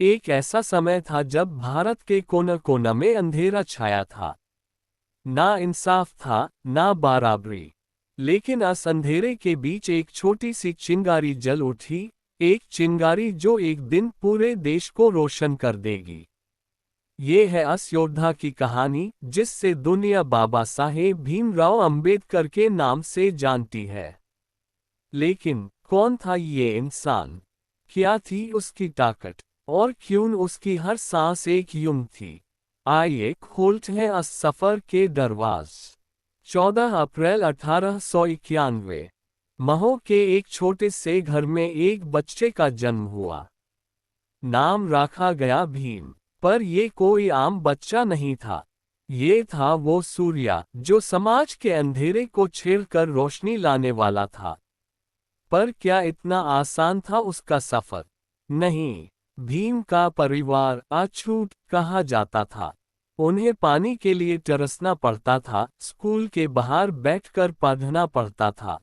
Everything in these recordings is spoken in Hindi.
एक ऐसा समय था जब भारत के कोने कोने में अंधेरा छाया था। ना इंसाफ था, ना बराबरी। लेकिन इस अंधेरे के बीच एक छोटी सी चिंगारी जल उठी, एक चिंगारी जो एक दिन पूरे देश को रोशन कर देगी। ये है उस योद्धा की कहानी जिससे दुनिया बाबा साहेब भीमराव अंबेडकर के नाम से जानती है। लेकिन कौन था ये इंसान? क्या थी उसकी ताकत? और क्यों उसकी हर सांस एक युग थी? आइए खोलते हैं इस सफर के दरवाज। 14 अप्रैल 1891 महो के एक छोटे से घर में एक बच्चे का जन्म हुआ। नाम रखा गया भीम। पर ये कोई आम बच्चा नहीं था। ये था वो सूर्य जो समाज के अंधेरे को छेड़कर रोशनी लाने वाला था। पर क्या इतना आसान था उसका सफर? नहीं। भीम का परिवार अछूत कहा जाता था। उन्हें पानी के लिए तरसना पड़ता था, स्कूल के बाहर बैठकर पढ़ना पड़ता था।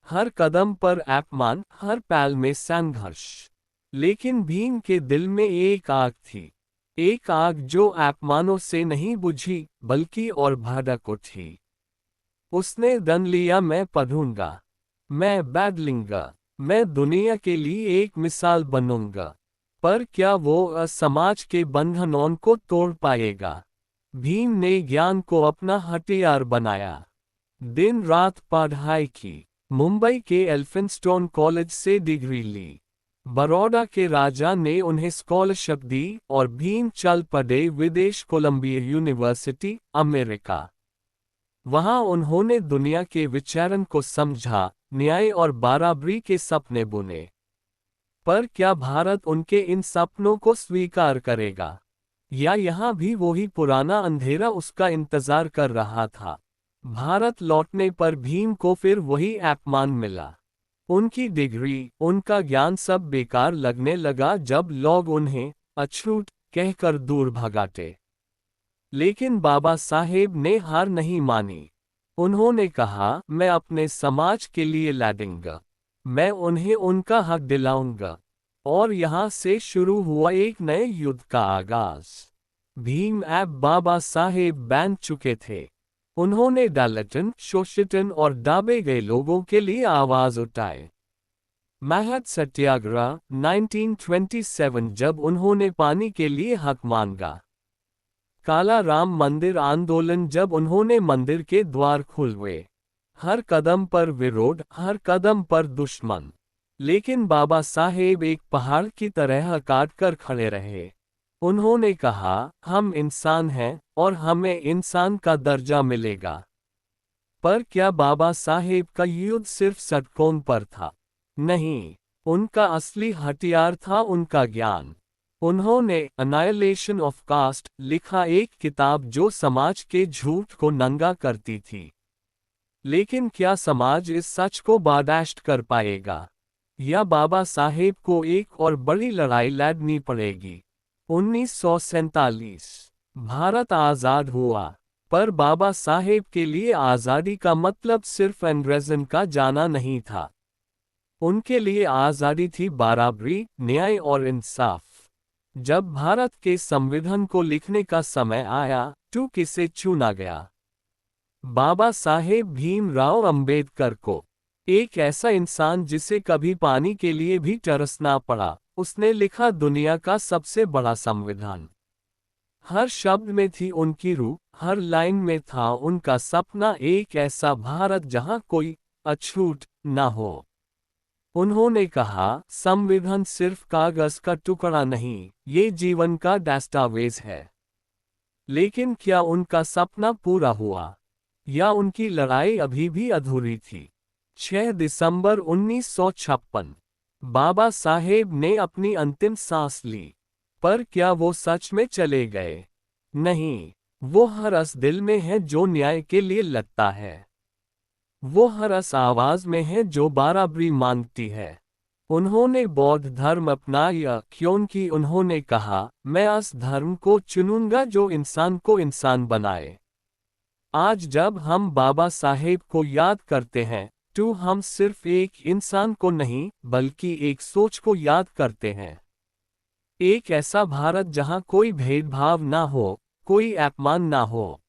हर कदम पर अपमान, हर पल में संघर्ष। लेकिन भीम के दिल में एक आग थी। एक आग जो अपमानों से नहीं बुझी, बल्कि और भड़क उठी। उसने दन लिया, मैं पढ़ूंगा, मैं बदलूंगा, मैं दुनिया के लिए एक मिसाल बनूंगा। पर क्या वो समाज के बंधनों को तोड़ पाएगा? भीम ने ज्ञान को अपना हथियार बनाया। दिन रात पढ़ाई की। मुंबई के एल्फिंस्टोन कॉलेज से डिग्री ली। बड़ौदा के राजा ने उन्हें स्कॉलरशिप दी और भीम चल पड़े विदेश, कोलंबिया यूनिवर्सिटी, अमेरिका। वहां उन्होंने दुनिया के विचारन को समझा, न्याय और बराबरी के सपने बुने। पर क्या भारत उनके इन सपनों को स्वीकार करेगा? या यहाँ भी वही पुराना अंधेरा उसका इंतजार कर रहा था? भारत लौटने पर भीम को फिर वही अपमान मिला। उनकी डिग्री, उनका ज्ञान सब बेकार लगने लगा जब लोग उन्हें अछूत कहकर दूर भगाते। लेकिन बाबा साहेब ने हार नहीं मानी। उन्होंने कहा, मैं अपने समाज के लिए लड़ूंगा। मैं उन्हें उनका हक दिलाऊंगा। और यहाँ से शुरू हुआ एक नए युद्ध का आगाज। भीम अब बाबा साहेब बन चुके थे। उन्होंने दलितन, शोषितन और दाबे गए लोगों के लिए आवाज उठाई। महत सत्याग्रह 1927 जब उन्होंने पानी के लिए हक मांगा। काला राम मंदिर आंदोलन जब उन्होंने मंदिर के द्वार खुलवाए। हर कदम पर विरोध, हर कदम पर दुश्मन। लेकिन बाबा साहेब एक पहाड़ की तरह काट कर खड़े रहे। उन्होंने कहा, हम इंसान हैं और हमें इंसान का दर्जा मिलेगा। पर क्या बाबा साहेब का युद्ध सिर्फ सड़कों पर था? नहीं। उनका असली हथियार था उनका ज्ञान। उन्होंने अनाइलेशन ऑफ कास्ट लिखा, एक किताब जो समाज के झूठ को नंगा करती थी। लेकिन क्या समाज इस सच को बर्दाश्त कर पाएगा? या बाबा साहेब को एक और बड़ी लड़ाई लड़नी पड़ेगी? 1947 भारत आज़ाद हुआ। पर बाबा साहेब के लिए आज़ादी का मतलब सिर्फ अंग्रेज़न का जाना नहीं था। उनके लिए आज़ादी थी बराबरी, न्याय और इंसाफ। जब भारत के संविधान को लिखने का समय आया, तो किसे चुना गया? बाबा साहेब भीमराव अंबेडकर को। एक ऐसा इंसान जिसे कभी पानी के लिए भी तरसना पड़ा। उसने लिखा दुनिया का सबसे बड़ा संविधान। हर शब्द में थी उनकी रूह, हर लाइन में था उनका सपना, एक ऐसा भारत जहां कोई अछूत न हो। उन्होंने कहा, संविधान सिर्फ कागज का टुकड़ा नहीं, ये जीवन का दस्तावेज है। लेकिन क्या उनका सपना पूरा हुआ? या उनकी लड़ाई अभी भी अधूरी थी? 6 दिसंबर 1956 बाबा साहेब ने अपनी अंतिम सांस ली। पर क्या वो सच में चले गए? नहीं। वो हर उस दिल में है जो न्याय के लिए लड़ता है। वो हर उस आवाज में है जो बराबरी मांगती है। उन्होंने बौद्ध धर्म अपनाया क्योंकि उन्होंने कहा, मैं उस धर्म को चुनूंगा जो इंसान को इंसान बनाए। आज जब हम बाबा साहेब को याद करते हैं, तो हम सिर्फ एक इंसान को नहीं, बल्कि एक सोच को याद करते हैं। एक ऐसा भारत जहां कोई भेदभाव ना हो, कोई अपमान ना हो।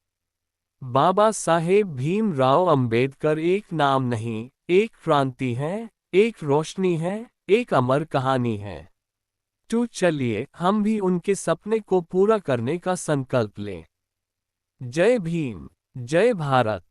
बाबा साहेब भीमराव अंबेडकर एक नाम नहीं, एक क्रांति है, एक रोशनी है, एक अमर कहानी है। तो चलिए हम भी उनके सपने को पूरा करने का संकल्प लें। जय भीम, जय भारत।